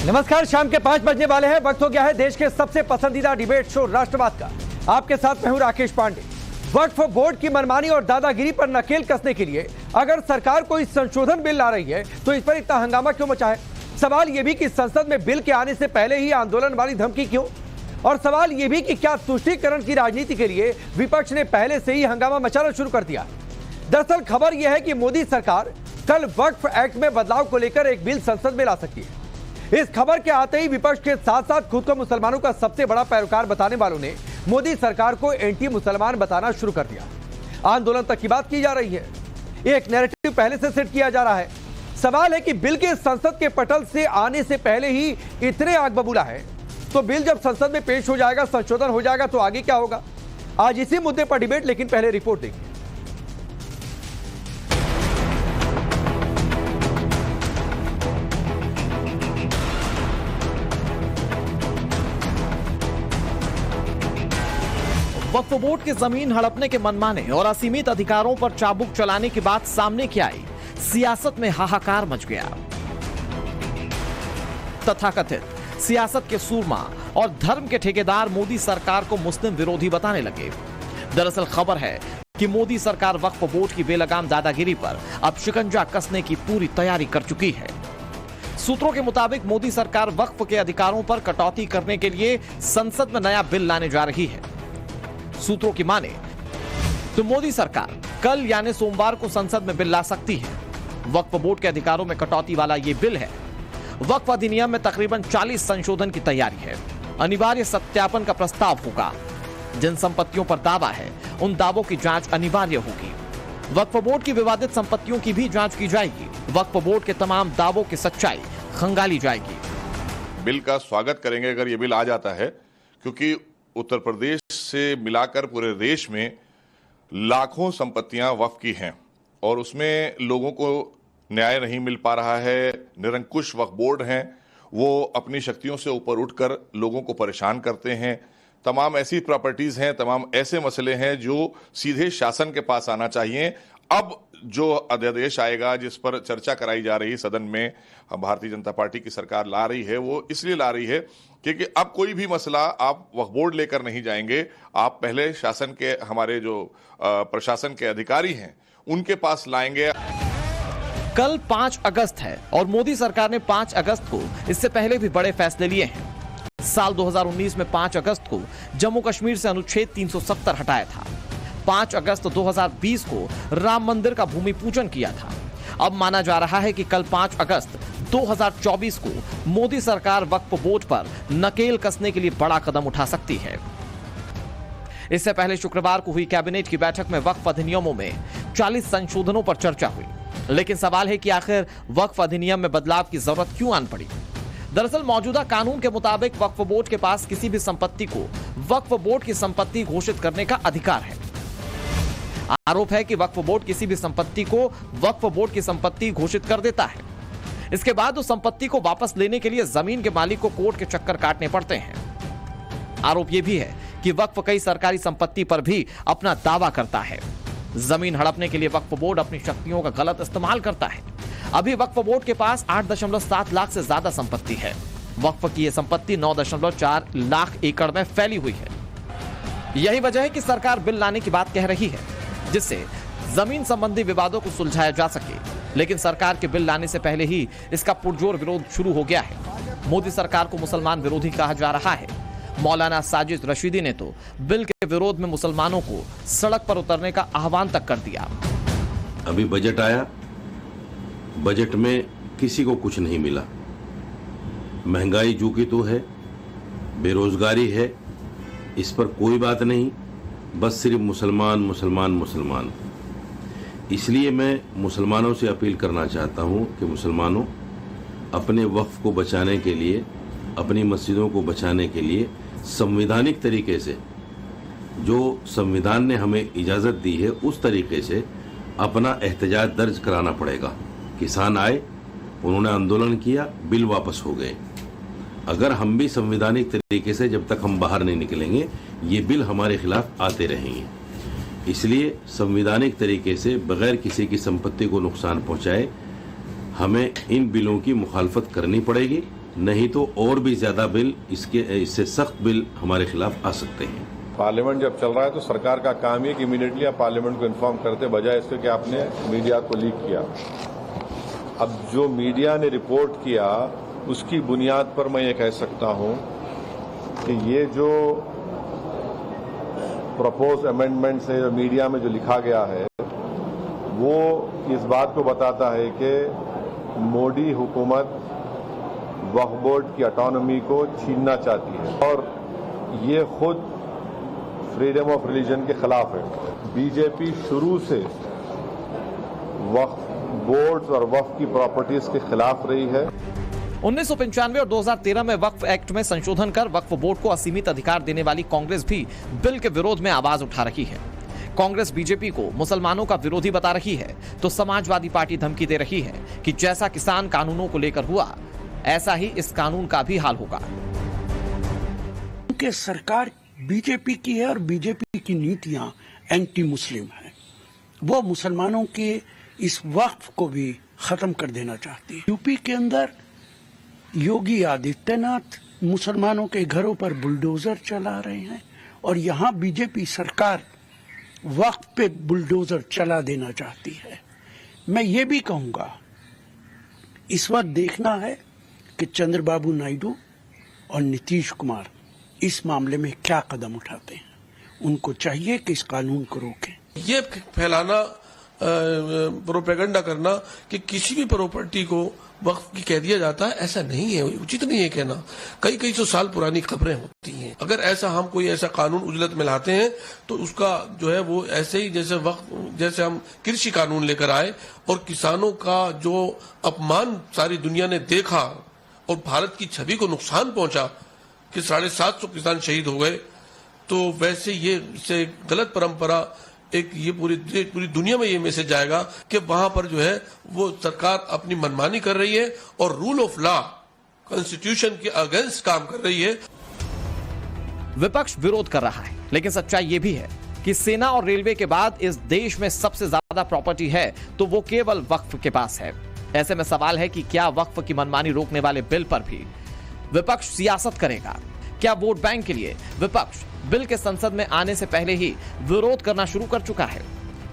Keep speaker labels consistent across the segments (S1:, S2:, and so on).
S1: नमस्कार, शाम के 5 बजने वाले हैं। वक्त हो गया है देश के सबसे पसंदीदा डिबेट शो राष्ट्रवाद का। आपके साथ मैं हूं राकेश पांडे। वक्फ बोर्ड की मनमानी और दादागिरी पर नकेल कसने के लिए अगर सरकार कोई संशोधन बिल ला रही है तो इस पर इतना हंगामा क्यों मचा है? सवाल यह भी कि संसद में बिल के आने से पहले ही आंदोलन वाली धमकी क्यों? और सवाल यह भी कि क्या तुष्टीकरण की राजनीति के लिए विपक्ष ने पहले से ही हंगामा मचाना शुरू कर दिया? दरअसल खबर यह है कि मोदी सरकार कल वक्फ एक्ट में बदलाव को लेकर एक बिल संसद में ला सकती है। इस खबर के आते ही विपक्ष के साथ साथ खुद को मुसलमानों का सबसे बड़ा पैरोकार बताने वालों ने मोदी सरकार को एंटी मुसलमान बताना शुरू कर दिया। आंदोलन तक की बात की जा रही है। एक नैरेटिव पहले से सेट किया जा रहा है। सवाल है कि बिल के संसद के पटल से आने से पहले ही इतने आग बबूला है, तो बिल जब संसद में पेश हो जाएगा, संशोधन हो जाएगा, तो आगे क्या होगा? आज इसी मुद्दे पर डिबेट, लेकिन पहले रिपोर्ट देखिए।
S2: वक्फ बोर्ड की जमीन हड़पने के मनमाने और असीमित अधिकारों पर चाबुक चलाने की बात सामने की आई। सियासत में हाहाकार मच गया। तथाकथित सियासत के सूरमा और धर्म के ठेकेदार मोदी सरकार को मुस्लिम विरोधी बताने लगे। दरअसल खबर है कि मोदी सरकार वक्फ बोर्ड की बेलगाम दादागिरी पर अब शिकंजा कसने की पूरी तैयारी कर चुकी है। सूत्रों के मुताबिक मोदी सरकार वक्फ के अधिकारों पर कटौती करने के लिए संसद में नया बिल लाने जा रही है। सूत्रों की माने तो मोदी सरकार कल यानी सोमवार को संसद में बिल ला सकती है। वक्फ बोर्ड के अधिकारों में कटौती वाला यह बिल है। वक्फ अधिनियम में तकरीबन 40 संशोधन की तैयारी है। अनिवार्य सत्यापन का प्रस्ताव होगा। जिन संपत्तियों पर दावा है उन दावों की जांच अनिवार्य होगी। वक्फ बोर्ड की विवादित संपत्तियों की भी जांच की जाएगी। वक्फ बोर्ड के तमाम दावों की सच्चाई खंगाली जाएगी।
S3: बिल का स्वागत करेंगे अगर ये बिल आ जाता है, क्योंकि उत्तर प्रदेश से मिलाकर पूरे देश में लाखों संपत्तियां वक्फ की हैं और उसमें लोगों को न्याय नहीं मिल पा रहा है। निरंकुश वक्फ बोर्ड हैं, वो अपनी शक्तियों से ऊपर उठकर लोगों को परेशान करते हैं। तमाम ऐसी प्रॉपर्टीज हैं, तमाम ऐसे मसले हैं जो सीधे शासन के पास आना चाहिए। अब जो अध्यादेश आएगा जिस पर चर्चा कराई जा रही सदन में, भारतीय जनता पार्टी की सरकार ला रही है, वो इसलिए ला रही है क्योंकि अब कोई भी मसला आप वक्फ बोर्ड लेकर नहीं जाएंगे। आप पहले शासन के, हमारे जो प्रशासन के अधिकारी हैं उनके पास लाएंगे।
S2: कल 5 अगस्त है और मोदी सरकार ने 5 अगस्त को इससे पहले भी बड़े फैसले लिए हैं। साल 2019 में 5 अगस्त को जम्मू कश्मीर से अनुच्छेद 370 हटाया था। 5 अगस्त 2020 को राम मंदिर का भूमि पूजन किया था। अब माना जा रहा है कि कल 5 अगस्त 2024 को मोदी सरकार वक्फ बोर्ड पर नकेल कसने के लिए बड़ा कदम उठा सकती है। इससे पहले शुक्रवार को हुई कैबिनेट की बैठक में वक्फ अधिनियमों में 40 संशोधनों पर चर्चा हुई। लेकिन सवाल है कि आखिर वक्फ अधिनियम में बदलाव की जरूरत क्यों आन पड़ी? दरअसल मौजूदा कानून के मुताबिक वक्फ बोर्ड के पास किसी भी संपत्ति को वक्फ बोर्ड की संपत्ति घोषित करने का अधिकार है। आरोप है कि वक्फ बोर्ड किसी भी संपत्ति को वक्फ बोर्ड की संपत्ति घोषित कर देता है। इसके बाद उस संपत्ति को वापस लेने के लिए जमीन के मालिक को कोर्ट के चक्कर काटने पड़ते हैं। आरोप यह भी है कि वक्फ कई सरकारी संपत्ति पर भी अपना दावा करता है। जमीन हड़पने के लिए वक्फ बोर्ड अपनी शक्तियों का गलत इस्तेमाल करता है। अभी वक्फ बोर्ड के पास 8.7 लाख से ज्यादा संपत्ति है। वक्फ की यह संपत्ति 9.4 लाख एकड़ में फैली हुई है। यही वजह है कि सरकार बिल लाने की बात कह रही है जिससे जमीन संबंधी विवादों को सुलझाया जा सके। लेकिन सरकार के बिल लाने से पहले ही इसका पुरजोर विरोध शुरू हो गया है। मोदी सरकार को मुसलमान विरोधी कहा जा रहा है। मौलाना साजिद रशीदी ने तो बिल के विरोध में मुसलमानों को सड़क पर उतरने का आह्वान तक कर दिया।
S4: अभी बजट आया, बजट में किसी को कुछ नहीं मिला। महंगाई जो की तो है, बेरोजगारी है, इस पर कोई बात नहीं, बस सिर्फ मुसलमान मुसलमान मुसलमान। इसलिए मैं मुसलमानों से अपील करना चाहता हूं कि मुसलमानों, अपने वक्फ को बचाने के लिए, अपनी मस्जिदों को बचाने के लिए संवैधानिक तरीके से, जो संविधान ने हमें इजाज़त दी है उस तरीके से अपना एहतजाज दर्ज कराना पड़ेगा। किसान आए, उन्होंने आंदोलन किया, बिल वापस हो गए। अगर हम भी संवैधानिक तरीके से जब तक हम बाहर नहीं निकलेंगे, ये बिल हमारे खिलाफ आते रहेंगे। इसलिए संवैधानिक तरीके से बगैर किसी की संपत्ति को नुकसान पहुंचाए हमें इन बिलों की मुखालफत करनी पड़ेगी नहीं तो और भी ज्यादा बिल, इससे सख्त बिल हमारे खिलाफ आ सकते हैं।
S5: पार्लियामेंट जब चल रहा है तो सरकार का काम ही है कि इमीडिएटली आप पार्लियामेंट को इन्फॉर्म करते, बजाय इसके कि आपने मीडिया को लीक किया। अब जो मीडिया ने रिपोर्ट किया उसकी बुनियाद पर मैं ये कह सकता हूं कि ये जो प्रपोज अमेंडमेंट से जो मीडिया में जो लिखा गया है वो इस बात को बताता है कि मोदी हुकूमत वक्फ बोर्ड की ऑटोनॉमी को छीनना चाहती है और ये खुद फ्रीडम ऑफ रिलीजन के खिलाफ है। बीजेपी शुरू से वक्फ बोर्ड्स और वक्फ की प्रॉपर्टीज के खिलाफ रही है।
S2: 1995 और 2013 में वक्फ एक्ट में संशोधन कर वक्फ बोर्ड को असीमित अधिकार देने वाली कांग्रेस भी बिल के विरोध में आवाज उठा रही है। कांग्रेस बीजेपी को मुसलमानों का विरोधी बता रही है तो समाजवादी पार्टी धमकी दे रही है कि जैसा किसान कानूनों को लेकर हुआ ऐसा ही इस कानून का भी हाल होगा।
S6: कि सरकार बीजेपी की है और बीजेपी की नीतियां एंटी मुस्लिम है। वो मुसलमानों के इस वक्फ को भी खत्म कर देना चाहती है। यूपी के अंदर योगी आदित्यनाथ मुसलमानों के घरों पर बुलडोजर चला रहे हैं और यहां बीजेपी सरकार वक्फ पे बुलडोजर चला देना चाहती है। मैं ये भी कहूंगा इस वक्त देखना है कि चंद्रबाबू नायडू और नीतीश कुमार इस मामले में क्या कदम उठाते हैं। उनको चाहिए कि इस कानून को रोकें।
S7: ये फैलाना, प्रोपेगेंडा करना कि किसी भी प्रॉपर्टी को वक्फ की कह दिया जाता है, ऐसा नहीं है, उचित नहीं है कहना। कई कई सौ साल पुरानी खबरें होती हैं। अगर ऐसा हम कोई ऐसा कानून उजलत में लाते हैं तो उसका जो है वो ऐसे ही जैसे वक्फ, जैसे हम कृषि कानून लेकर आए और किसानों का जो अपमान सारी दुनिया ने देखा और भारत की छवि को नुकसान पहुंचा कि 750 किसान शहीद हो गए, तो वैसे ये इससे गलत परंपरा एक ये पूरी दुनिया में ये मैसेज जाएगा कि वहां पर जो है वो सरकार अपनी मनमानी कर रही है और रूल ऑफ लॉ, कॉन्स्टिट्यूशन के अगेंस्ट काम कर रही है।
S2: विपक्ष विरोध कर रहा है, लेकिन सच्चाई ये भी है कि सेना और रेलवे के बाद इस देश में सबसे ज्यादा प्रॉपर्टी है तो वो केवल वक्फ के पास है। ऐसे में सवाल है कि क्या वक्फ की मनमानी रोकने वाले बिल पर भी विपक्ष सियासत करेगा? क्या वोट बैंक के लिए विपक्ष बिल के संसद में आने से पहले ही विरोध करना शुरू कर चुका है?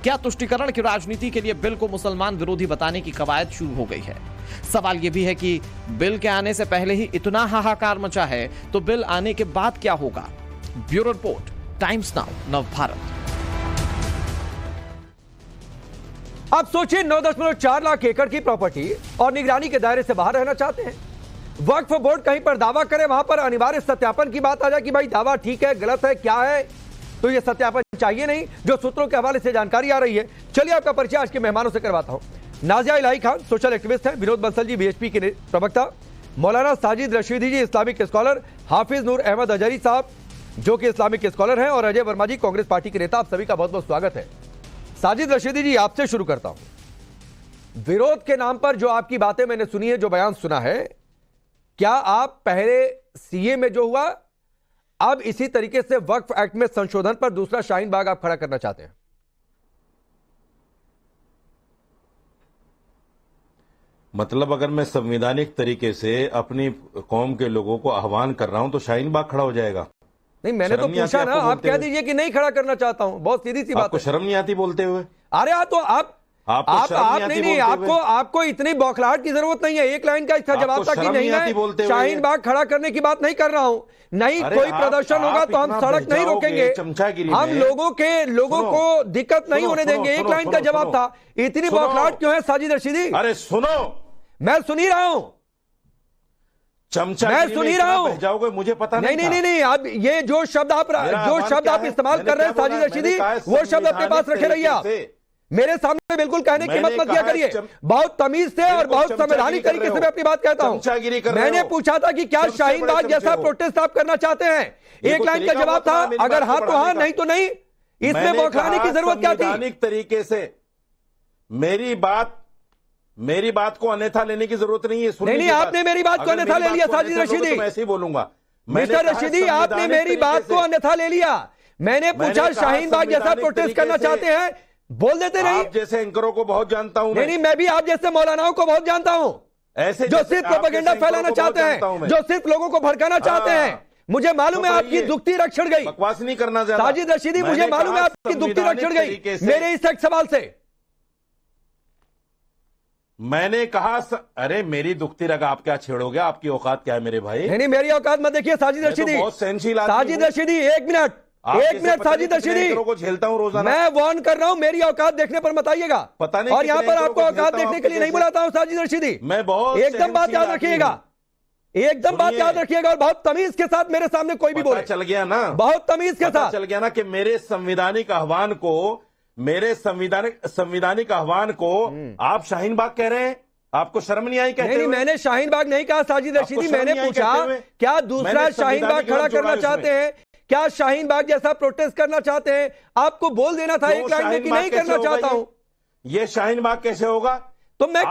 S2: क्या तुष्टीकरण की राजनीति के लिए बिल को मुसलमान विरोधी बताने की कवायद शुरू हो गई है? सवाल यह भी है कि बिल के आने से पहले ही इतना हाहाकार मचा है तो बिल आने के बाद क्या होगा? Bureau report, times now, Navbharat.
S1: अब सोचिए 9.4 लाख एकड़ की प्रॉपर्टी और निगरानी के दायरे से बाहर रहना चाहते हैं। वक्फ बोर्ड कहीं पर दावा करे, वहां पर अनिवार्य सत्यापन की बात आ जाए कि भाई दावा ठीक है, गलत है, क्या है, तो यह सत्यापन चाहिए नहीं, जो सूत्रों के हवाले से जानकारी आ रही है। चलिए आपका परिचय आज के मेहमानों से करवाता हूं। नाजिया इलाही खान सोशल एक्टिविस्ट हैं, विनोद बंसल जी बीएचपी के प्रवक्ता, मौलाना साजिद रशीदी जी इस्लामिक स्कॉलर, हाफिज नूर अहमद अजहरी साहब जो कि इस्लामिक स्कॉलर हैं, और अजय वर्मा जी कांग्रेस पार्टी के नेता। आप सभी का बहुत बहुत स्वागत है। साजिद रशीदी जी, आपसे शुरू करता हूं। विरोध के नाम पर जो आपकी बातें मैंने सुनी है, जो बयान सुना है, क्या आप पहले सीए में जो हुआ अब इसी तरीके से वक्फ एक्ट में संशोधन पर दूसरा शाहीन बाग आप खड़ा करना चाहते हैं?
S4: मतलब अगर मैं संवैधानिक तरीके से अपनी कौम के लोगों को आह्वान कर रहा हूं तो शाहीन बाग खड़ा हो जाएगा?
S1: नहीं, मैंने तो पूछा ना, आप कह दीजिए कि नहीं खड़ा करना चाहता हूं। बहुत सीधी सी बात है।
S4: आपको शर्म नहीं आती बोलते हुए?
S1: अरे तो आप नहीं, आपको इतनी बौखलाहट की जरूरत नहीं है। एक लाइन का इसका जवाब था कि नहीं, मैं शाहीन बाग खड़ा करने की बात नहीं कर रहा हूं। नहीं, कोई प्रदर्शन होगा तो हम सड़क नहीं रोकेंगे, हम लोगों को दिक्कत नहीं होने देंगे। एक लाइन का जवाब था। इतनी बौखलाहट क्यों है साजिद रशीदी?
S4: अरे सुनो,
S1: मैं सुन ही रहा हूं, मैं सुन ही रहा हूं।
S4: जाओगे मुझे पता
S1: नहीं, अब ये जो शब्द आप इस्तेमाल कर रहे हैं साजिद रशीदी, वो शब्द अपने पास रखे रहिए। आप मेरे सामने बिल्कुल कहने की मत किया करिए। बहुत तमीज से और बहुत संवैधानिक तरीके से मैं अपनी बात कहता हूं। मैंने पूछा था कि क्या शाहीन बाग जैसा प्रोटेस्ट आप करना चाहते हैं? एक लाइन का जवाब था, अगर हाँ तो हाँ, नहीं तो नहीं। इसमें बौखलाने की जरूरत क्या थी?
S4: संवैधानिक तरीके से मेरी बात को अन्यथा लेने की जरूरत नहीं है।
S1: नहीं, आपने मेरी बात को अन्यथा ले लिया साजिद रशीदी।
S4: मैं ऐसे ही बोलूंगा।
S1: मिस्टर रशीदी, आपने मेरी बात को अन्यथा ले लिया। मैंने पूछा शाहीन बाग जैसा प्रोटेस्ट करना चाहते हैं, बोल देते नहीं।
S4: आप जैसे एंकरों को बहुत जानता हूं।
S1: नहीं, मैं भी आप जैसे मौलानाओं को बहुत जानता हूं।
S8: ऐसे
S1: जो
S8: जैसे
S1: सिर्फ
S8: आपके
S1: प्रोपेगेंडा
S8: सैनिकों
S1: फैलाना
S8: को
S1: चाहते
S8: बहुत जानता हूं
S1: हैं,
S8: मैं।
S1: जो सिर्फ लोगों को भड़काना चाहते
S8: हाँ।
S1: हैं। मुझे मालूम है
S8: तो
S1: आपकी
S8: ये
S1: दुखती रक्षण गई,
S8: बकवास नहीं करना ज्यादा।
S1: साजिद रशीदी, मुझे
S8: मैंने
S1: मालूम है
S8: कहा
S1: आपकी दुखती
S8: संवैधानिक
S1: रक्षण गई
S8: तरीके से-
S1: मेरे इस एक सवाल से।
S8: मैंने कहा अरे मेरी दुखती रग आप क्या छेड़ोगे, आपकी औकात क्या है मेरे भाई?
S1: नहीं मेरी औकात मत देखिए साजिद
S8: मैं तो
S1: रशीदी।
S8: बहुत सहनशील आदमी
S1: साजिद
S8: हूं।
S1: रशीदी एक मिनट,
S8: आप
S1: एक
S8: जैसे
S1: मिनट
S8: पता
S1: साजिद
S8: नहीं कितने
S1: रशीदी,
S8: एंकरों को झेलता हूं रोजाना।
S1: मैं वार्न कर रहा हूं, मेरी औकात देखने पर मत आइएगा।
S8: पता नहीं
S1: और यहाँ
S8: कितने
S1: पर
S8: एंकरों
S1: आपको
S8: को
S1: औकात
S8: झेलता हूं
S1: देखने के लिए नहीं
S8: आपके
S1: बुलाता हूं साजिद रशीदी।
S8: मैं बहुत
S1: एकदम बात
S8: सहनशील
S1: याद
S8: आदमी
S1: रखिएगा,
S8: हूं।
S1: एकदम बात
S8: सुनिए।
S1: याद रखिएगा, और बहुत तमीज के साथ मेरे सामने कोई भी
S8: पता
S1: बोले,
S8: चल गया ना,
S1: बहुत तमीज के
S8: पता
S1: साथ।
S8: चल गया ना कि मेरे संवैधानिक आह्वान को, मेरे संवैधानिक आह्वान को आप शाहीन बाग कह रहे हैं? आपको शर्म नहीं आई कहते
S1: नहीं,
S8: हुए?
S1: मैंने शाहीन बाग नहीं कहा साजिद
S8: आपको
S1: रशीदी,
S8: शर्म
S1: मैंने
S8: नहीं आई
S1: पूछा
S8: कहते हुए?
S1: क्या दूसरा
S8: मैंने
S1: शाहीन बाग
S8: संविधानिक
S1: खड़ा
S8: लफ्ज जोड़ा
S1: करना
S8: है
S1: चाहते
S8: उसमें।
S1: हैं? क्या शाहीन बाग जैसा प्रोटेस्ट करना चाहते हैं? आपको बोल देना था
S8: क्यों
S1: एक लाइन में
S8: शाहीन
S1: कि
S8: बाग
S1: नहीं
S8: कैसे
S1: करना
S8: होगा
S1: चाहता
S8: ये?
S1: हूं।
S8: ये शाहीन बाग कैसे होगा?
S1: तो मैं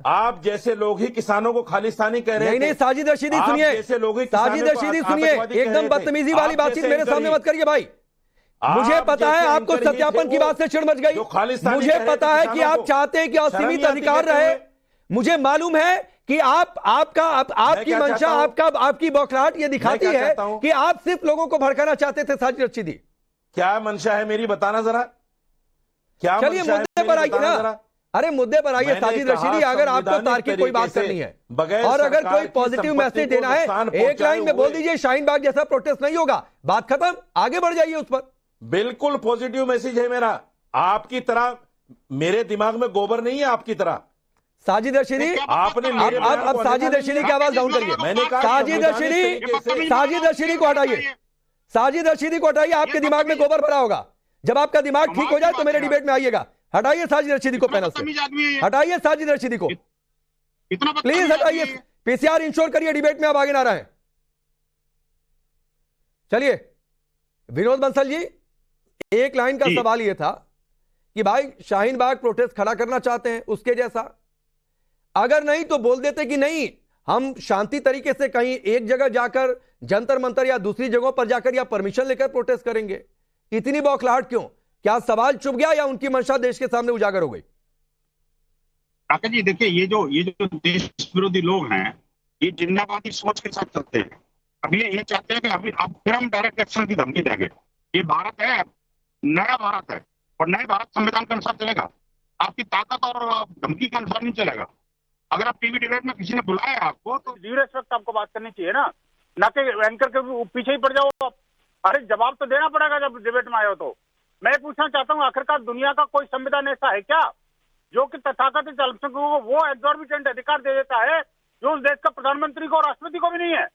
S8: आप जैसे लोग ही किसानों को खालिस्तानी कह रहे
S1: नहीं
S8: थे।
S1: नहीं साजिद रशीदी
S8: आप
S1: सुनिए,
S8: जैसे लोग ही किसानों
S1: साजिद
S8: को
S1: रशीदी सुनिए,
S8: आतंकवादी कह
S1: एकदम
S8: रहे थे।
S1: बदतमीजी वाली
S8: आप
S1: बातचीत
S8: जैसे
S1: मेरे
S8: एंकर
S1: सामने
S8: ही-
S1: मत करिए भाई। मुझे
S8: आप
S1: पता है
S8: जैसे
S1: आपको
S8: एंकर ही
S1: सत्यापन
S8: थे
S1: की
S8: वो,
S1: बात से चिढ़ मच गई।
S8: जो खालिस्तानी
S1: मुझे
S8: कह रहे थे
S1: पता है कि
S8: किसानों
S1: आप
S8: को।
S1: चाहते हैं कि
S8: शर्म
S1: असीमित
S8: नहीं आती
S1: अधिकार
S8: कहते
S1: रहे।
S8: हुए?
S1: मुझे मालूम है कि आपकी
S8: क्या
S1: मंशा,
S8: चाहता हूं?
S1: आपकी बौखलाहट ये दिखाती
S8: क्या
S1: है
S8: चाहता हूं?
S1: कि आप सिर्फ लोगों को भड़काना चाहते थे साजिद रशीदी।
S8: क्या मंशा है मेरी, बताना जरा। क्या
S1: चलिए
S8: मंशा है
S1: मुद्दे
S8: मेरी,
S1: पर आइए
S8: बताना
S1: ना,
S8: जरा।
S1: अरे मुद्दे पर आइए
S8: मैंने
S1: साजिद
S8: कहा
S1: रशीदी, अगर आपको
S8: संवैधानिक
S1: तार्किक कोई बात
S8: तरीके से
S1: करनी है
S8: बगैर
S1: और अगर
S8: सरकार
S1: कोई
S8: की
S1: पॉजिटिव
S8: संपत्ति
S1: मैसेज
S8: को
S1: देना है,
S8: नुकसान
S1: एक
S8: पहुंचाए
S1: लाइन में बोल
S8: हुए-
S1: दीजिए शाहीन बाग जैसा प्रोटेस्ट नहीं होगा, बात खत्म, आगे बढ़ जाइए उस पर।
S8: बिल्कुल पॉजिटिव मैसेज है मेरा। आपकी तरह मेरे दिमाग में गोबर नहीं है, आपकी तरह।
S1: साजिद रशीदी,
S8: आपने मेरे
S1: अब साजिद रशीदी की आवाज डाउन करिए।
S8: मैंने कहा
S1: साजिद रशीदी, साजिद रशीदी को हटाइए, साजिद रशीदी को हटाइए, आपके दिमाग में गोबर भरा होगा। जब आपका दिमाग ठीक हो जाए तो मेरे डिबेट में आइएगा। हटाइए साजिद रशीदी को पैनल से, हटाइए साजिद रशीदी को, प्लीज हटाइए। पीसीआर इंश्योर करिए, डिबेट में आप आगे ना रहे। चलिए विनोद बंसल जी, एक लाइन का सवाल यह था कि भाई शाहीन बाग प्रोटेस्ट खड़ा करना चाहते हैं उसके जैसा, अगर नहीं तो बोल देते कि नहीं, हम शांति तरीके से कहीं एक जगह जाकर जंतर मंतर या दूसरी जगहों पर जाकर या परमिशन लेकर प्रोटेस्ट करेंगे। इतनी बौखलाहट क्यों? क्या सवाल चुप गया या उनकी मंशा देश के सामने उजागर हो गई?
S9: राकेश जी देखिए, ये जो देश विरोधी लोग हैं, ये जिन्नावादी सोच के साथ चलते हैं। अब ये चाहते हैं कि अभी अब फिर हम डायरेक्ट एक्शन की धमकी देंगे। ये भारत है, नया भारत है, और नए भारत संविधान के अनुसार चलेगा। आपकी ताकत और धमकी के अनुसार नहीं चलेगा। अगर आप टीवी डिबेट में किसी ने बुलाया आपको तो ड्यू रेस्पेक्ट आपको बात करनी चाहिए ना कि एंकर के पीछे ही पड़ जाओ आप। अरे जवाब तो देना पड़ेगा जब डिबेट में आए हो। तो मैं पूछना चाहता हूँ, आखिरकार दुनिया का कोई संविधान ऐसा है क्या जो कि तथाकथित अल्पसंख्यकों को वो एग्जॉर्बिटेंट अधिकार दे देता है जो उस देश का प्रधानमंत्री को, राष्ट्रपति को भी नहीं है,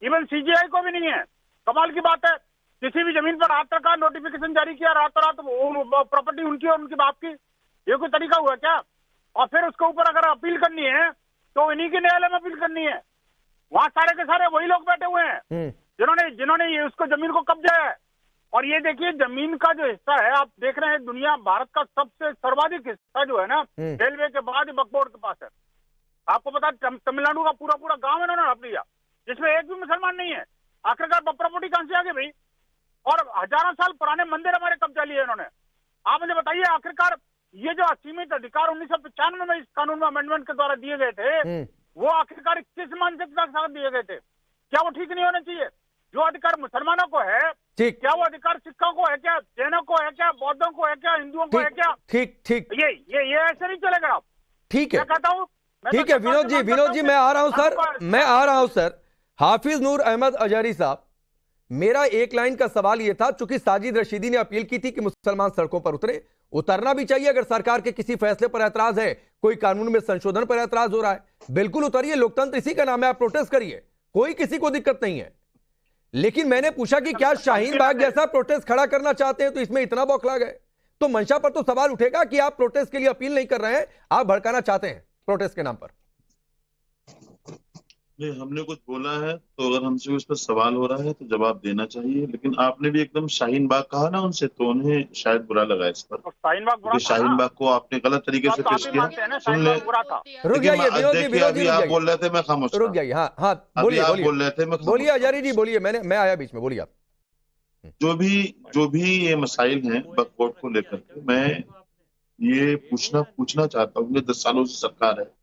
S9: इवन सीजीआई को भी नहीं है? कमाल की बात है। किसी भी जमीन पर हाथ रखा, नोटिफिकेशन जारी किया, रातों रात प्रॉपर्टी उनकी और उनके बाप की। ये कोई तरीका हुआ क्या? और फिर उसके ऊपर अगर अपील करनी है तो इन्हीं के न्यायालय में अपील करनी है। वहां सारे के सारे वही लोग बैठे हुए हैं जिन्होंने ये उसको जमीन को कब्जा है। और ये देखिए, जमीन का जो हिस्सा है, आप देख रहे हैं दुनिया, भारत का सबसे सर्वाधिक हिस्सा जो है ना, रेलवे के बाद वक्फ बोर्ड के पास है। आपको पता है तमिलनाडु का पूरा गांव इन्होंने हड़प लिया, जिसमें एक भी मुसलमान नहीं है। आखिरकार प्रॉपर्टी कहां से आ गई भाई? और हजारों साल पुराने मंदिर हमारे कब्जा लिए इन्होंने। आप मुझे बताइए, आखिरकार ये जो असीमित अधिकार 1995 में इस कानून में अमेंडमेंट के द्वारा दिए गए थे, वो आखिरकार किस मानसिकता के साथ दिए गए थे? क्या वो ठीक नहीं होने चाहिए? जो अधिकार मुसलमानों को है, क्या वो अधिकार सिखों को है क्या, जैनों को है क्या, बौद्धों को है क्या, हिंदुओं को है क्या?
S1: ठीक
S9: ये ऐसे नहीं चलेगा। आप
S1: ठीक है,
S9: मैं कहता हूँ,
S1: ठीक है विनोद जी मैं आ रहा हूं सर, मैं आ रहा हूं सर। हाफिज नूर अहमद अजहरी साहब, मेरा एक लाइन का सवाल यह था, चूंकि साजिद रशीदी ने अपील की थी कि मुसलमान सड़कों पर उतरे, उतरना भी चाहिए। अगर सरकार के किसी फैसले पर ऐतराज है, कोई कानून में संशोधन पर ऐतराज हो रहा है, बिल्कुल उतरिए, लोकतंत्र इसी का नाम है, आप प्रोटेस्ट करिए, कोई किसी को दिक्कत नहीं है। लेकिन मैंने पूछा कि क्या शाहीन बाग जैसा प्रोटेस्ट खड़ा करना चाहते हैं तो इसमें इतना बौखला गए? तो मंशा पर तो सवाल उठेगा कि आप प्रोटेस्ट के लिए अपील नहीं कर रहे हैं, आप भड़काना चाहते हैं प्रोटेस्ट के नाम पर।
S10: नहीं, हमने कुछ बोला है तो अगर हमसे उस पर सवाल हो रहा है तो जवाब देना चाहिए। लेकिन आपने भी एकदम शाहीन बाग कहा ना उनसे, तो उन्हें शायद बुरा लगा इस पर। शाहीन बाग को आपने गलत तरीके से पेश किया। सुन ले,
S1: रुक जाइए विनोद जी, विनोद जी
S10: आप बोल रहे थे, मैं खामोश
S1: रुक जाइए। हाँ हाँ बोलिए,
S10: आप बोल रहे थे, मैं
S1: बोलिए अजहरी जी बोलिए, मैं आया बीच में, बोलिए आप।
S10: जो भी ये मसाइल हैं वक्फ बोर्ड को लेकर के, मैं ये पूछना चाहता हूँ, 10 सालों से सरकार है,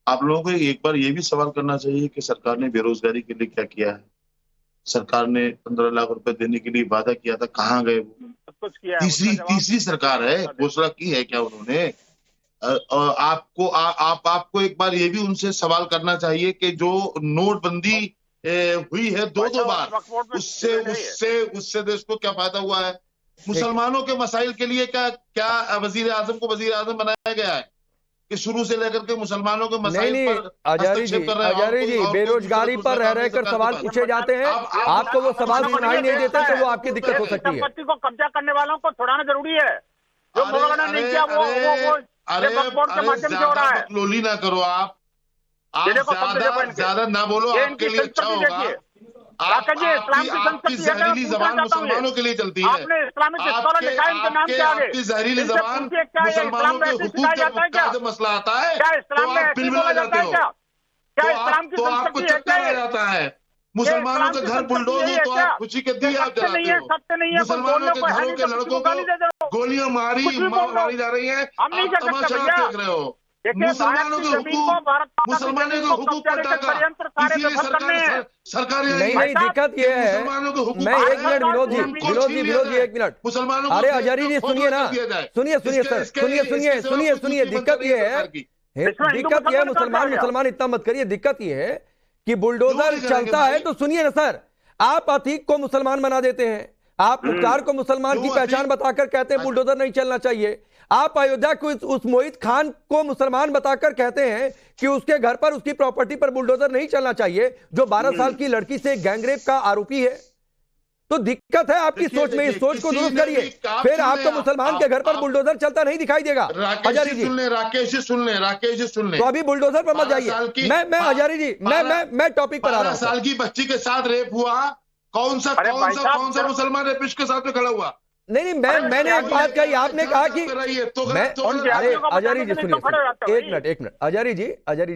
S10: आप लोगों को एक बार ये भी सवाल करना चाहिए कि सरकार ने बेरोजगारी के लिए क्या किया है। सरकार ने 15 लाख रुपए देने के लिए वादा किया था, कहाँ गए वो? तीसरी सरकार है, घोषणा की है क्या उन्होंने? आपको एक बार ये भी उनसे सवाल करना चाहिए कि जो नोटबंदी हुई है दो बार, उससे देश को क्या फायदा हुआ है? मुसलमानों के मसाइल के लिए क्या वजीर आजम को वजीर आजम बनाया गया है कि शुरू से लेकर के मुसलमानों के मसाइल पर हस्तक्षेप कर रहे हैं?
S1: अजारी जी, बेरोजगारी पर रह कर सवाल पूछे जाते हैं, आपको वो सवाल सुनाई नहीं देते तो वो आपकी दिक्कत हो सकती है।
S9: संपत्ति को कब्जा करने वालों को छुड़ाना जरूरी है। जो मुगलना नहीं किया वो
S10: बकलोली ना करो आप ज्यादा ना बोलो, आपके लिए अच्छा होगा। आपकी जहरीली जबान मुसलमानों के लिए चलती है। आपकी जहरीली जबान मुसलमानों के हुकूक का जब मसला आता है तो आप बिलबिला जाते हो, तो आपको चक्कर आ जाता है। मुसलमानों के घर बुलडोज हो तो आप खुशी के दिए आप जलाते हो। मुसलमानों के घरों के लड़कों को गोलियां मारी जा रही हैं, आप तमाशा देख रहे हो। मुसलमानों के हुकूक पर डाका, इसीलिए सरकार
S1: नहीं दिक्कत ये है। मैं 1 मिनट विनोद जी 1 मिनट। अरे अजारी जी सुनिए ना, सुनिए। दिक्कत ये है मुसलमान इतना मत करिए। दिक्कत ये है कि बुलडोजर चलता है तो सुनिए ना सर, आप अतीक को मुसलमान बना देते हैं, आप मुख्तार को मुसलमान की पहचान बताकर कहते हैं बुलडोजर नहीं चलना चाहिए। आप अयोध्या को उस मोहित खान को मुसलमान बताकर कहते हैं कि उसके घर पर उसकी प्रॉपर्टी पर बुलडोजर नहीं चलना चाहिए, जो 12 साल की लड़की से गैंगरेप का आरोपी है। तो दिक्कत है आपकी सोच में, इस सोच को दुरुस्त करिए, फिर आपको मुसलमान के घर पर बुलडोजर चलता नहीं दिखाई देगा।
S10: राकेश जी सुन ले,
S1: तो अभी बुलडोजर पर मत जाइए। मैं अजारी जी मैं टॉपिक पर आ रहा हूं।
S10: 12 साल की बच्ची के साथ रेप हुआ, कौन सा मुसलमान रेपिस्ट के साथ में खड़ा हुआ?
S1: नहीं मैंने एक बात कही, आपने कहा कि अरे अजारी जी सुनिए, एक मिनट अजारी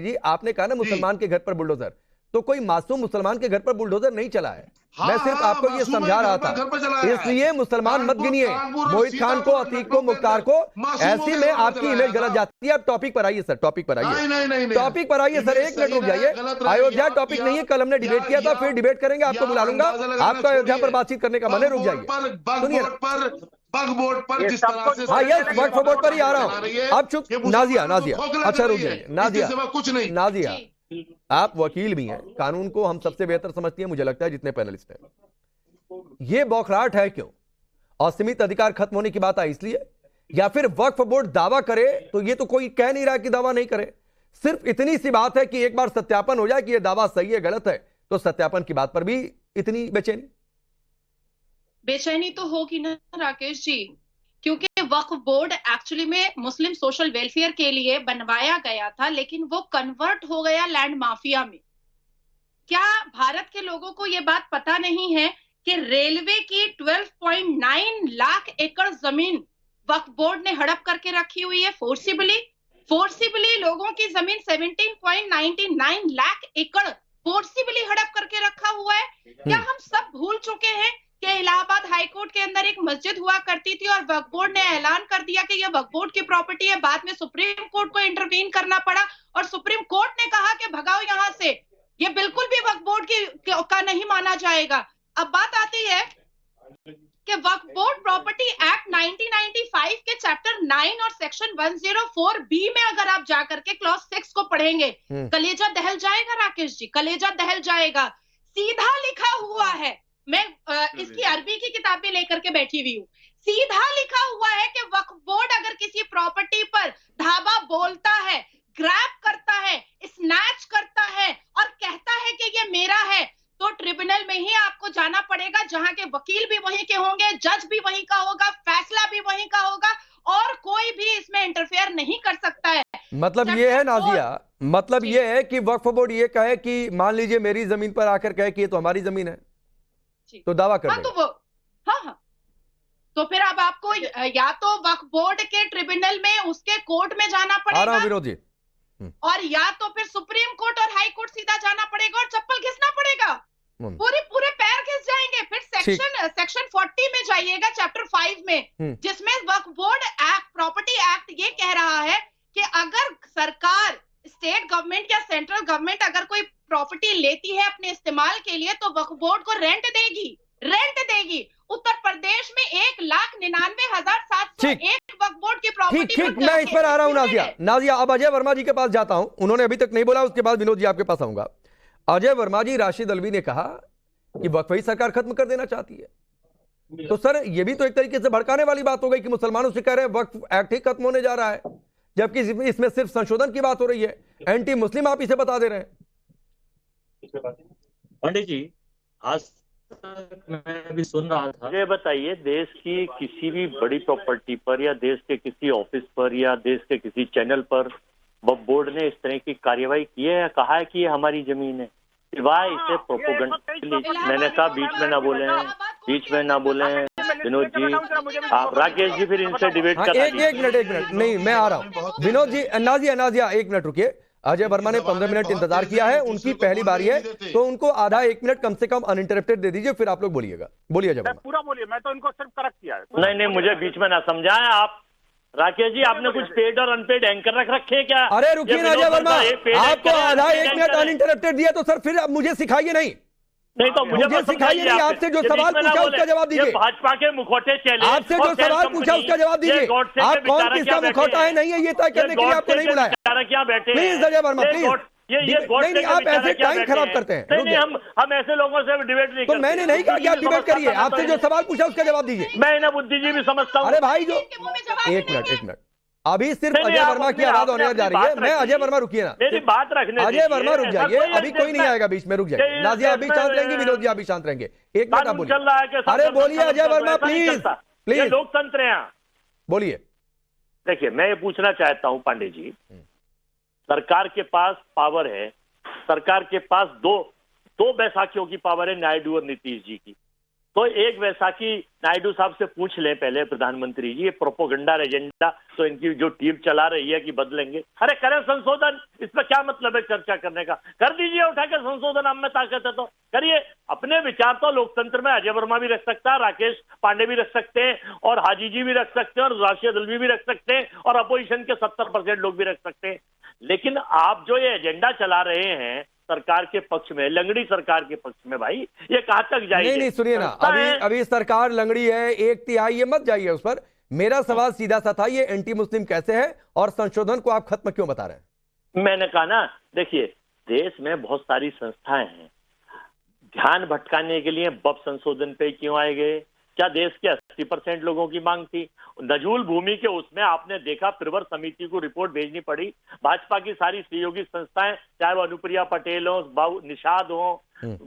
S1: जी आपने कहा ना मुसलमान के घर पर बुलडोजर, तो कोई मासूम मुसलमान के घर पर बुलडोजर नहीं चला है। मैं सिर्फ आपको ये समझा रहा था, इसलिए मुसलमान मत गिनिए मोहित खान को, अतीक को, मुख्तार को। ऐसी में आपकी इमेज गलत जाती है। आप टॉपिक पर आइए सर, टॉपिक पर आइए सर। 1 मिनट रुक जाइए। अयोध्या टॉपिक नहीं है, कल हमने डिबेट किया था, फिर डिबेट करेंगे, आपको बुला लूंगा। आपका अयोध्या पर बातचीत करने का मन है, रुक जाइए। सुनिए हाँ यस, वक्फ बोर्ड पर ही आ रहा हूँ। अब चुप नाजिया, अच्छा रुक जाइए नाजिया, आप वकील भी हैं, कानून को हम सबसे बेहतर समझती हैं मुझे लगता है जितने पैनलिस्ट हैं। ये बौखलाहट है क्यों? असीमित अधिकार खत्म होने की बात आई इसलिए, या फिर वक्फ बोर्ड दावा करे तो ये तो कोई कह नहीं रहा कि दावा नहीं करे, सिर्फ इतनी सी बात है कि एक बार सत्यापन हो जाए कि ये दावा सही है गलत है, तो सत्यापन की बात पर भी इतनी
S11: बेचैनी तो होगी ना राकेश जी, क्योंकि वक्फ बोर्ड एक्चुअली में मुस्लिम सोशल वेलफेयर के लिए बनवाया गया था, लेकिन वो कन्वर्ट हो गया लैंड माफिया में। क्या भारत के लोगों को ये बात पता नहीं है कि रेलवे की 12.9 लाख एकड़ जमीन वक्फ बोर्ड ने हड़प करके रखी हुई है फोर्सिबली लोगों की जमीन 17.99 लाख एकड़ फोर्सिबली हड़प करके रखा हुआ है। क्या हम सब भूल चुके हैं कि इलाहाबाद हाईकोर्ट के अंदर एक मस्जिद हुआ करती थी और वक्फ बोर्ड ने ऐलान कर दिया कि यह वक्फ बोर्ड की प्रॉपर्टी है। बाद में सुप्रीम कोर्ट को इंटरवीन करना पड़ा और सुप्रीम कोर्ट ने कहा कि भगाओ यहां से, ये बिल्कुल भी वक्फ बोर्ड का नहीं माना जाएगा। अब बात आती है कि वक्फ बोर्ड प्रॉपर्टी एक्ट 1995 के चैप्टर 9 और सेक्शन 104B में अगर आप जाकर के क्लॉज 6 को पढ़ेंगे, कलेजा दहल जाएगा राकेश जी, कलेजा दहल जाएगा। सीधा लिखा हुआ है, मैं इसकी अरबी की किताबें लेकर के बैठी हुई हूँ, सीधा लिखा हुआ है कि वक्फ बोर्ड अगर किसी प्रॉपर्टी पर धावा बोलता है, ग्रैब करता है, स्नैच करता है और कहता है कि ये मेरा है, तो ट्रिब्यूनल में ही आपको जाना पड़ेगा, जहां के वकील भी वहीं के होंगे, जज भी वहीं का होगा, फैसला भी वहीं का होगा और कोई भी इसमें इंटरफेयर नहीं कर सकता है।
S1: मतलब ये है नाजिया, मतलब ये है कि वक्फ बोर्ड ये कहे कि मान लीजिए मेरी जमीन पर आकर कहे कि ये तो हमारी जमीन है, तो दावा कर
S11: तो वो हाँ, तो फिर अब आपको या तो वक्फ बोर्ड के ट्रिब्यूनल में उसके कोर्ट में जाना पड़ेगा
S1: विरोधी,
S11: और या तो फिर सुप्रीम कोर्ट और हाई कोर्ट सीधा जाना पड़ेगा और चप्पल घिसना पड़ेगा, पूरे पैर घिस जाएंगे। फिर सेक्शन 40 में जाइएगा, चैप्टर 5 में, जिसमें वक्फ बोर्ड एक्ट, प्रॉपर्टी एक्ट ये कह रहा है कि अगर सरकार स्टेट गवर्नमेंट या सेंट्रल गवर्नमेंट अगर कोई प्रॉपर्टी लेती है अपने इस्तेमाल के लिए तो वक्फ बोर्ड को रेंट देगी। उत्तर प्रदेश में 1,99,701 वक्फ बोर्ड की प्रॉपर्टी।
S1: ठीक, मैं इस पर आ रहा हूं नाजिया। अब अजय वर्मा जी के पास जाता हूं, उन्होंने अभी तक नहीं बोला, उसके बाद विनोद जी आपके पास आऊंगा। अजय वर्मा जी, राशिद अल्वी ने कहा कि वक्फ सरकार खत्म कर देना चाहती है, तो सर ये भी तो एक तरीके से भड़काने वाली बात हो गई कि मुसलमानों से कह रहे हैं वक्फ एक्ट ही खत्म होने जा रहा है, जबकि इसमें सिर्फ संशोधन की बात हो रही है। एंटी मुस्लिम आप इसे बता दे रहे हैं।
S12: पंडित जी, आज मैं भी सुन रहा था, ये बताइए, देश की किसी भी बड़ी प्रॉपर्टी पर या देश के किसी ऑफिस पर या देश के किसी चैनल पर वक्फ बोर्ड ने इस तरह की कार्यवाही की है या कहा है कि ये हमारी जमीन है, सिवाय इसे प्रोपोगंडा के लिए? मैंने कहा बीच में ना बोले, विनोद जी, आप राकेश जी फिर इनसे डिबेट कर।
S1: एक मिनट नहीं, मैं आ रहा हूं। विनोद जी, नाजिया 1 मिनट रुकिए। अजय वर्मा ने 15 मिनट इंतजार किया है, उनकी पहली बारी है, तो उनको आधा 1 मिनट कम से कम अनइंटरप्टेड दे दीजिए, फिर आप लोग बोलिएगा। बोलिए अजय वर्मा।
S9: पूरा बोलिए, मैं तो इनको सिर्फ करेक्ट किया है।
S12: नहीं, मुझे बीच में ना समझाएं आप। राकेश जी, आपने कुछ पेड और अनपेड एंकर रख रखे हैं क्या?
S1: अरे रुकिए ना अजय वर्मा, आपको आधा 1 मिनट अनइंटरप्टेड दिया तो सर फिर मुझे सिखाइए नहीं,
S12: तो मुझे
S1: सिखाइए नहीं। आपसे जो सवाल पूछा उसका जवाब दीजिए।
S12: भाजपा के मुखौटे चले,
S1: आपसे जो सवाल पूछा उसका जवाब दीजिए। आप कौन किसका मुखौटा है नहीं है ये तय करने के लिए आपको नहीं बुलाया।
S12: क्या बैठे?
S1: Please Ajay Verma, please. नहीं, आप ऐसे टाइम खराब करते हैं।
S12: नहीं, हम ऐसे लोगों से डिबेट नहीं
S1: तो मैंने नहीं कहा कि आप डिबेट करिए, आपसे जो सवाल पूछा उसका जवाब दीजिए।
S12: मैं इन्हें बुद्धिजीवी समझता हूँ।
S1: अरे भाई, जो 1 मिनट अभी सिर्फ अजय वर्मा की आवाज होने जा रही है। मैं अजय वर्मा, रुकिए ना,
S12: मेरी बात रखने
S1: अजय वर्मा रुक जाइए, अभी कोई नहीं आएगा बीच में, रुक जाइए। नाजिया अभी शांत रहेंगे, विनोद जी अभी शांत रहेंगे। 1 मिनट आप बोलिए। अरे बोलिए अजय वर्मा, प्लीज।
S12: लोकतंत्र है,
S1: बोलिए।
S12: देखिए, मैं ये पूछना चाहता हूँ पांडे जी, सरकार के पास पावर है, सरकार के पास दो बैसाखियों की पावर है, नायडू और नीतीश जी की। तो एक वैसाखी नायडू साहब से पूछ लें पहले, प्रधानमंत्री जी, ये प्रोपोगंडा एजेंडा तो इनकी जो टीम चला रही है कि बदलेंगे, अरे करें संशोधन, इसमें क्या मतलब है चर्चा करने का? कर दीजिए उठा के संशोधन, हम में ताकत है तो करिए। अपने विचार तो लोकतंत्र में अजय वर्मा भी रख सकता है, राकेश पांडे भी रख सकते हैं, और हाजी जी भी रख सकते हैं, और राशिद अल्वी भी रख सकते हैं, और अपोजिशन के 70% लोग भी रख सकते हैं। लेकिन आप जो ये एजेंडा चला रहे हैं सरकार के पक्ष में, लंगड़ी सरकार के पक्ष में, भाई ये कहां तक जाएगी?
S1: नहीं, सुनिए ना, अभी सरकार लंगड़ी है, 1/3, ये मत जाइए उस पर। मेरा सवाल सीधा सा था, ये एंटी मुस्लिम कैसे है और संशोधन को आप खत्म क्यों बता रहे हैं?
S12: मैंने कहा ना, देखिए, देश में बहुत सारी संस्थाएं हैं, ध्यान भटकाने के लिए बब संशोधन पे क्यों आए गए? क्या देश के 80% लोगों की मांग थी? नजूल भूमि के उसमें आपने देखा, प्रवर समिति को रिपोर्ट भेजनी पड़ी। भाजपा की सारी सहयोगी संस्थाएं, चाहे वो अनुप्रिया पटेल हो, निषाद हो,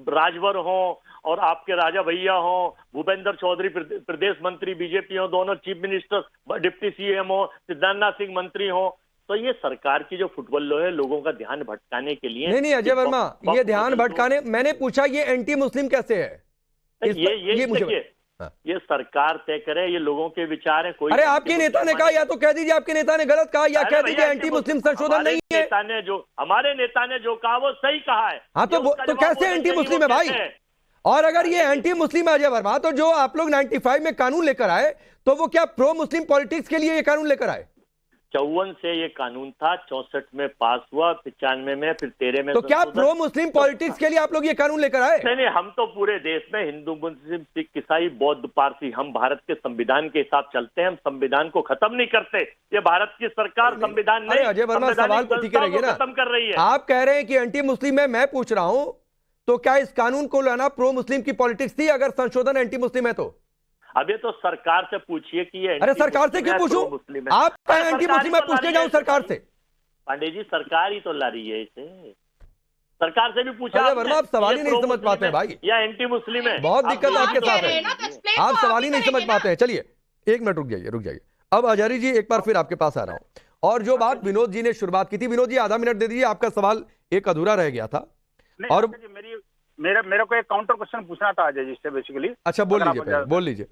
S12: राजवर हो, और आपके राजा भैया हो, भूपेंद्र चौधरी प्रदेश मंत्री बीजेपी हो, दोनों चीफ मिनिस्टर, डिप्टी सीएम हो, सिद्धार्थनाथ सिंह मंत्री हो, तो ये सरकार की जो फुटबॉल है, लोगों का ध्यान भटकाने के लिए।
S1: नहीं अजय वर्मा, ये ध्यान भटकाने, मैंने पूछा ये एंटी मुस्लिम कैसे है?
S12: ये मुझे ये सरकार तय करे, ये लोगों के विचार है। कोई,
S1: अरे आपके नेता ने कहा, या तो कह दीजिए आपके नेता ने गलत कहा, या कह दीजिए एंटी मुस्लिम संशोधन नहीं है।
S12: हमारे नेता ने जो कहा वो सही कहा है।
S1: हाँ, तो कैसे एंटी मुस्लिम है भाई? और अगर ये एंटी मुस्लिम है अजय वर्मा, तो जो आप लोग 95 में कानून लेकर आए, तो वो क्या प्रो मुस्लिम पॉलिटिक्स के लिए ये कानून लेकर आए?
S12: 54 से ये कानून था, 64 में पास हुआ, 95 में, फिर 13 में।
S1: तो क्या प्रो मुस्लिम पॉलिटिक्स के लिए आप लोग ये कानून लेकर आए?
S12: नहीं, हम तो पूरे देश में हिंदू, मुस्लिम, सिख, ईसाई, बौद्ध, पारसी, हम भारत के संविधान के हिसाब चलते हैं, हम संविधान को खत्म नहीं करते। ये भारत की सरकार संविधान नहीं,
S1: अजय वर्मा सवाल तो ठीक है ना,
S12: खत्म कर रही है।
S1: आप कह रहे हैं कि एंटी मुस्लिम है, मैं पूछ रहा हूं तो क्या इस कानून को लाना प्रो मुस्लिम की पॉलिटिक्स थी? अगर संशोधन एंटी मुस्लिम है तो
S12: अब ये तो सरकार से पूछिए कि ये,
S1: अरे सरकार से क्यों पूछूं? आप एंटी मुस्लिम है, पूछने जाऊं सरकार से?
S12: पांडे जी, सरकार ही तो ला रही है इसे, सरकार से भी पूछा।
S1: अजय वर्मा, आप सवाल ही नहीं समझ पाते हैं भाई,
S12: या एंटी मुस्लिम है?
S1: बहुत दिक्कत आपके साथ है, आप सवाल ही नहीं समझ पाते हैं। चलिए 1 मिनट रुक जाइए। अब हजारी जी, एक बार फिर आपके पास आ रहा हूं, और जो बात विनोद जी ने शुरुआत की थी, विनोद जी आधा मिनट दे दीजिए, आपका सवाल एक अधूरा रह गया था। और
S9: मेरे को एक काउंटर क्वेश्चन पूछना था अजय जी से बेसिकली।
S1: अच्छा, बोल लीजिए।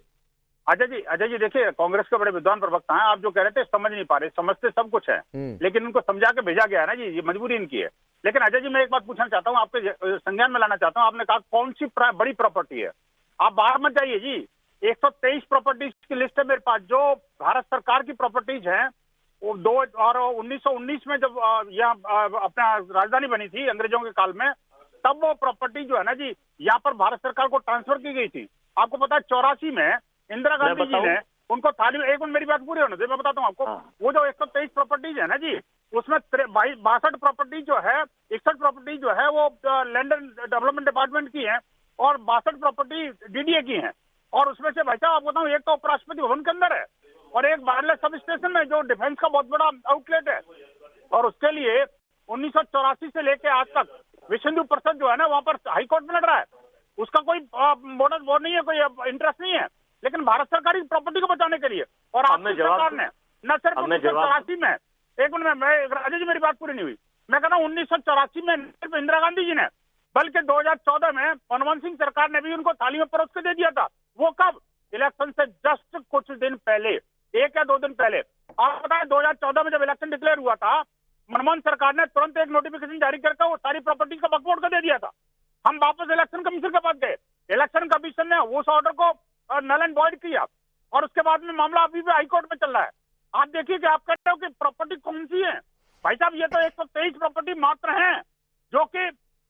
S9: अजय जी देखिए, कांग्रेस के बड़े विद्वान प्रवक्ता हैं, आप जो कह रहे थे समझ नहीं पा रहे, समझते सब कुछ है, लेकिन उनको समझा के भेजा गया है ना जी, ये मजबूरी इनकी है। लेकिन अजय जी, मैं एक बात पूछना चाहता हूँ, आपके संज्ञान में लाना चाहता हूँ, आपने कहा कौन सी बड़ी प्रॉपर्टी है, आप बाहर मत जाइए जी। 123 प्रॉपर्टीज की लिस्ट है मेरे पास, जो भारत सरकार की प्रॉपर्टीज हैं, और 1919 में जब यहाँ अपना राजधानी बनी थी अंग्रेजों के काल में, तब वो प्रॉपर्टी जो है ना जी यहाँ पर भारत सरकार को ट्रांसफर की गई थी। आपको पता है 84 में इंदिरा गांधी जी ने उनको थाली में, एक मिनट मेरी बात पूरी होने दे, मैं बताता हूँ आपको। वो जो 123 प्रॉपर्टीज है ना जी, उसमें 62 प्रॉपर्टी जो है, 61 प्रॉपर्टी जो है वो लैंड डेवलपमेंट डिपार्टमेंट की है और 62 प्रॉपर्टी डीडीए की है। और उसमें से भाई साहब आपको बताऊँ, एक तो उपराष्ट्रपति भवन के अंदर है और एक वायरलेस सब स्टेशन में जो डिफेंस का बहुत बड़ा आउटलेट है। और उसके लिए 1984 से लेके आज तक विश्व हिंदू परिषद जो है ना वहाँ पर हाई कोर्ट में लड़ रहा है। उसका कोई बोनस वो नहीं है, कोई इंटरेस्ट नहीं है, लेकिन भारत सरकार की प्रॉपर्टी को बचाने के लिए। और आपकी सरकार ने न सिर्फ 1984 में, एक मिनट में राजा जी मेरी बात पूरी नहीं हुई, मैं कहता हूँ 1984 में सिर्फ इंदिरा गांधी जी ने, बल्कि 2014 में मनमोहन सिंह सरकार ने भी उनको थाली में परोस के दे दिया था। वो कब? इलेक्शन से जस्ट कुछ दिन पहले, 1 या 2 दिन पहले। आप बताएं 2014 में जब इलेक्शन डिक्लेयर हुआ था, मनमोहन सरकार ने तुरंत एक नोटिफिकेशन जारी करके वो सारी प्रॉपर्टी का वक्फ बोर्ड को दे दिया था। हम वापस इलेक्शन कमीशन के पास गए, इलेक्शन कमीशन ने उस ऑर्डर को नल एंड वॉइड किया और उसके बाद में मामला अभी भी हाईकोर्ट में चल रहा है। आप देखिए कि आप कहते हो कि प्रॉपर्टी कौन सी है। भाई साहब ये तो 123 प्रॉपर्टी मात्र हैं जो कि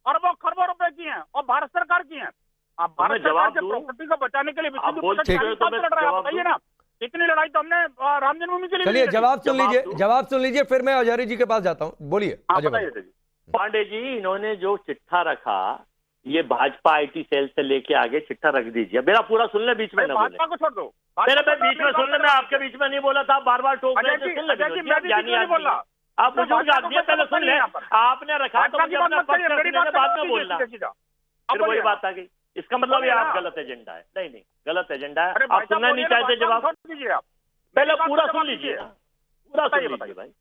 S9: अरबों खरबों रुपए की हैं और भारत सरकार की हैं। आप भारत सरकार के प्रॉपर्टी को बचाने के लिए बताइए ना, इतनी लड़ाई तो हमने राम जन्मभूमि के लिए।
S1: चलिए जवाब सुन लीजिए, फिर मैं हजारी जी के पास जाता हूँ। बोलिए
S12: पांडे जी। इन्होंने जो चिट्ठा रखा, ये भाजपा आईटी सेल से लेके आगे चिट्ठा रख दीजिए। मेरा पूरा सुन ले, बीच में ना बोले।
S9: भाजपा को छोड़ दो,
S12: मेरे मैं बीच में सुन ले, मैं आपके बीच में नहीं बोला था, बार बार टोक रहे थे। सुन ले, आप बुजुर्ग आदमी है, पहले सुन ले। आपने रखा तो मुझे अपना पक्ष रखने के बाद में बोलना, फिर वही बात आ गई। इसका मतलब ये आप गलत एजेंडा है। नहीं नहीं, गलत एजेंडा है। आप सुनना नहीं चाहते जवाब, पहले पूरा सुन लीजिए, पूरा सुन लीजिए भाई।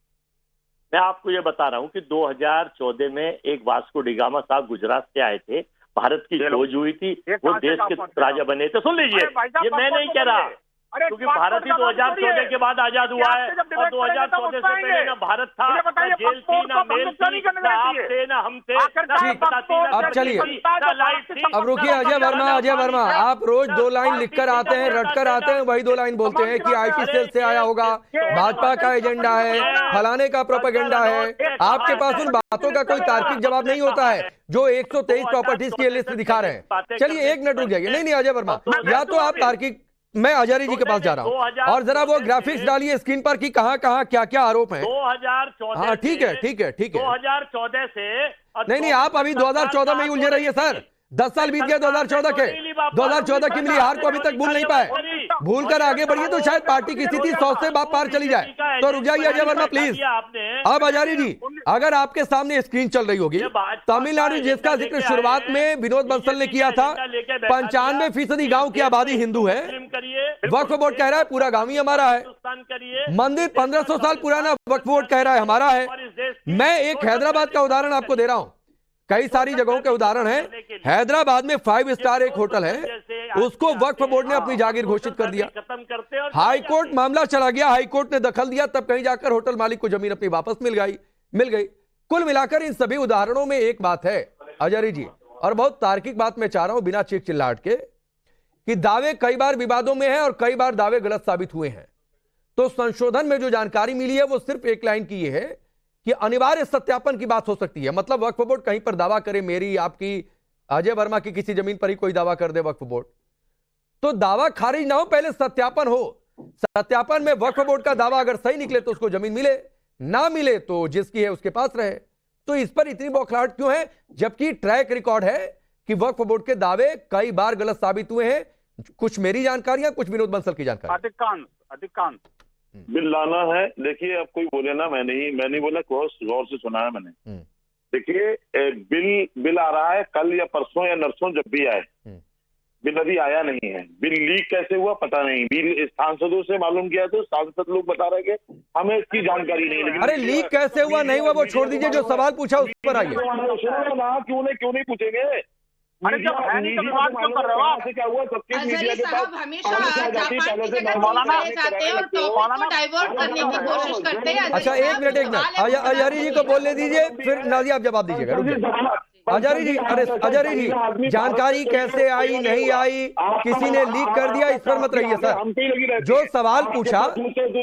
S12: मैं आपको ये बता रहा हूँ कि 2014 में एक वास्को डिगामा साहब गुजरात से आए थे, भारत की खोज हुई थी, वो देश के राजा बने थे। सुन लीजिए, ये मैं नहीं कह रहा, क्योंकि भारत ही 2014 के बाद आजाद हुआ है और 2014 से पहले ना भारत था, ना जेल थी, ना मेल थी, ना आप थे, ना हम थे,
S1: अब चलिए, अब रुकिए अजय वर्मा, आप रोज 2 लाइन लिखकर आते हैं, रटकर आते हैं, वही 2 लाइन बोलते हैं कि आईटी सेल से आया होगा, भाजपा का एजेंडा है, फलाने का प्रोपेगेंडा है। आपके पास उन बातों का कोई तार्किक जवाब नहीं होता है जो 123 प्रॉपर्टीज की लिस्ट दिखा रहे हैं। चलिए 1 मिनट रुक जाइए। नहीं अजय वर्मा, या तो आप तार्किक, मैं हजारी जी के पास जा रहा हूं और जरा वो ग्राफिक्स डालिए स्क्रीन पर कि कहां कहां क्या क्या आरोप हैं।
S12: 2014,
S1: हाँ ठीक है
S12: 2014 से
S1: नहीं, आप अभी 2014 में ही उलझे रहिए सर। 10 साल बीत गए 2014 के, 2014 की मिली हार को अभी तक भूल नहीं पाए। भूल कर आगे बढ़िए तो शायद पार्टी की स्थिति 100 से पार चली जाए। तो रुक जाइए अजय वर्मा प्लीज। अब हजारी जी, अगर आपके सामने स्क्रीन चल रही होगी, तमिलनाडु जिसका जिक्र शुरुआत में विनोद बंसल ने किया था, 95% गांव की आबादी हिंदू है। वक्फ बोर्ड कह रहा है पूरा गांव ही हमारा है। मंदिर 1500 साल पुराना वक्फ बोर्ड कह रहा है हमारा है। मैं एक हैदराबाद का उदाहरण आपको दे रहा हूं, कई सारी जगहों के उदाहरण हैं। हैदराबाद में 5 स्टार एक होटल है, उसको वक्फ बोर्ड ने अपनी जागीर घोषित कर दिया। हाई कोर्ट मामला चला गया, हाई कोर्ट ने दखल दिया, तब कहीं जाकर होटल मालिक को जमीन अपनी वापस मिल गई। कुल मिलाकर इन सभी उदाहरणों में एक बात है अजय जी, और बहुत तार्किक बात मैं चाह रहा हूं बिना चीख चिल्लाहट के, कि दावे कई बार विवादों में हैं और कई बार दावे गलत साबित हुए हैं। तो संशोधन में जो जानकारी मिली है वो सिर्फ एक लाइन की है कि अनिवार्य सत्यापन की बात हो सकती है। मतलब वक्फ बोर्ड कहीं पर दावा करे, मेरी आपकी अजय वर्मा की किसी जमीन पर ही कोई दावा कर दे वक्फ बोर्ड, तो दावा खारिज ना हो, पहले सत्यापन हो। सत्यापन में वक्फ बोर्ड का दावा अगर सही निकले तो उसको जमीन मिले, ना मिले तो जिसकी है उसके पास रहे। तो इस पर इतनी बौखलाहट क्यों है, जबकि ट्रैक रिकॉर्ड है कि वक्फ बोर्ड के दावे कई बार गलत साबित हुए हैं। कुछ मेरी जानकारियां, कुछ विनोद बंसल की जानकारी।
S9: अधिकांश
S10: बिल लाना है। देखिए अब कोई बोले ना, मैं नहीं बोला, गौर से सुना है मैंने। देखिए बिल आ रहा है कल या परसों या नरसों, जब भी आए, बिल अभी आया नहीं है। बिल लीक कैसे हुआ पता नहीं, बिल सांसदों से मालूम किया तो सांसद लोग बता रहे कि हमें इसकी जानकारी नहीं लगी।
S1: अरे लीक कैसे हुआ नहीं हुआ वो छोड़ दीजिए, जो सवाल पूछा उस पर आइए।
S10: क्यों नहीं पूछेंगे?
S9: अरे जब है नहीं तो विवाद क्यों कर रहे हो आप?
S10: क्या हुआ सबके मीडिया के पास
S11: हमेशा डाइवर्ट करने की कोशिश करते हैं।
S1: अच्छा एक मिनट अजय जी को बोलने दीजिए, फिर नाज़िया आप जवाब दीजिएगा। अजहरी जी, अरे अजहरी जी, जानकारी कैसे आई नहीं आई, किसी ने लीक कर दिया, इस पर मत रहिए सर। जो सवाल पूछा,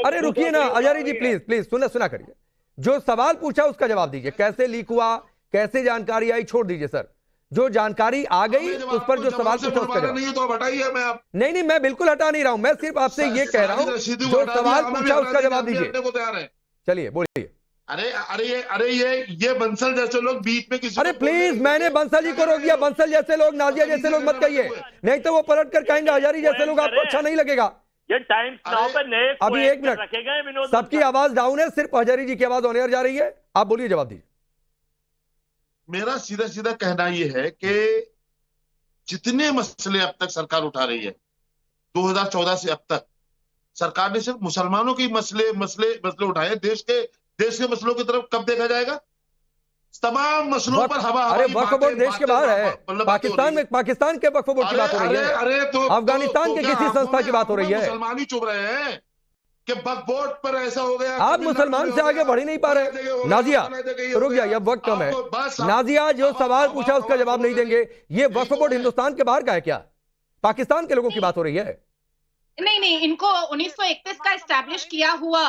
S1: अरे रुकिए ना अजहरी जी, प्लीज प्लीज सुना करिए। जो सवाल पूछा उसका जवाब दीजिए, कैसे लीक हुआ, कैसे जानकारी आई, छोड़ दीजिए सर। जो जानकारी आ गई उस पर जो सवाल पूछा उसका जवाब
S8: नहीं, तो हटाइए। मैं आप
S1: नहीं, मैं बिल्कुल हटा नहीं रहा हूं, मैं सिर्फ आपसे ये कह रहा हूं जो सवाल पूछा उसका जवाब दीजिए। चलिए बोलिए।
S8: अरे ये बंसल जैसे लोग बीच में किसी
S1: अरे प्लीज, मैंने बंसल जी को रोक दिया। बंसल जैसे लोग, नाजिया जैसे लोग मत कहिए, नहीं तो वो पलट कर कहेंगे अजहरी जैसे लोग, आपको अच्छा नहीं लगेगा।
S12: ये टाइम्स नाउ पे नए
S1: अभी एक मिनट,
S12: रखेगा विनोद,
S1: सबकी आवाज डाउन है, सिर्फ अजहरी जी की आवाज ऑन एयर जा रही है। आप बोलिए, जवाब दीजिए।
S8: मेरा सीधा सीधा कहना यह है कि जितने मसले अब तक सरकार उठा रही है, 2014 से अब तक सरकार ने सिर्फ मुसलमानों के मसले उठाए। देश के मसलों की तरफ कब देखा जाएगा? तमाम मसलों पर हवा।
S1: अरे वक्फ बोर्ड देश के बाहर है, पाकिस्तान में, पाकिस्तान के वक्फ बोर्ड की बात हो रही है, अफगानिस्तान के किसी संस्था की बात हो रही है।
S8: मुसलमान ही चुप रहे हैं कि वक्फ बोर्ड पर ऐसा हो गया।
S1: आप मुसलमान से आगे बढ़ ही नहीं पा रहे। नाजिया रुक जाइए, अब वक्त कम है। नाजिया, जो सवाल पूछा उसका जवाब नहीं देंगे। ये वक्फ बोर्ड हिंदुस्तान के बाहर का है क्या? पाकिस्तान के लोगों की बात हो रही है।
S11: नहीं, इनको 1931 का एस्टैब्लिश किया हुआ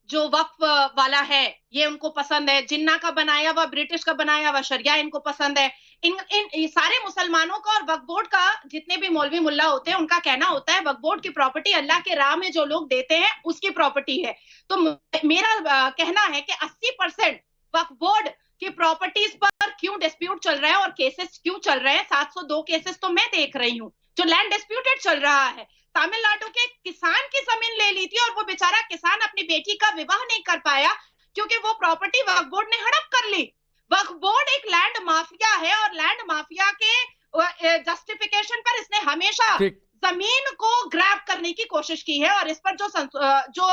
S11: जो वक्फ वाला है ये उनको पसंद है। जिन्ना का बनाया हुआ, ब्रिटिश का बनाया हुआ शरिया इनको पसंद है। इन सारे मुसलमानों का और वक्फ बोर्ड का, जितने भी मौलवी मुल्ला होते हैं, उनका कहना होता है वक्फ बोर्ड की प्रॉपर्टी अल्लाह के राह में जो लोग देते हैं उसकी प्रॉपर्टी है। तो मेरा कहना है कि 80% वक्फ बोर्ड की प्रॉपर्टीज पर क्यों डिस्प्यूट चल रहा है और केसेस क्यों चल रहे हैं। 702 केसेस तो मैं देख रही हूँ जो लैंड डिस्प्यूटेड चल रहा है। तमिलनाडु के किसान की जमीन ले ली थी और वो बेचारा किसान अपनी बेटी का विवाह नहीं कर पाया क्योंकि वो प्रॉपर्टी वक्फ बोर्ड ने हड़प कर ली। वक्फ बोर्ड एक लैंड माफिया है और लैंड माफिया के जस्टिफिकेशन पर इसने हमेशा जमीन को ग्रैब करने की कोशिश की है और इस पर जो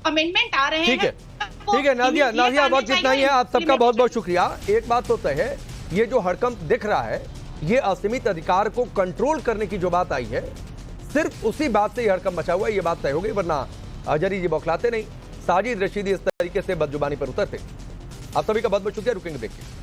S11: अमेंडमेंट आ रहे हैं।
S1: ठीक है नाजिया, वक्त इतना ही है। आप सबका बहुत बहुत शुक्रिया। एक बात तो तय है, ये जो हड़कंप दिख रहा है, ये असीमित अधिकार को कंट्रोल करने की जो बात आई है, सिर्फ उसी बात से ये हड़कंप मचा हुआ है, ये बात तय हो गई। वरना अजहरी जी बौखलाते नहीं, साजिद रशीदी इस तरीके से बदजुबानी पर उतरते। आप सभी का बहुत बहुत शुक्रिया। रुकेंगे देख के।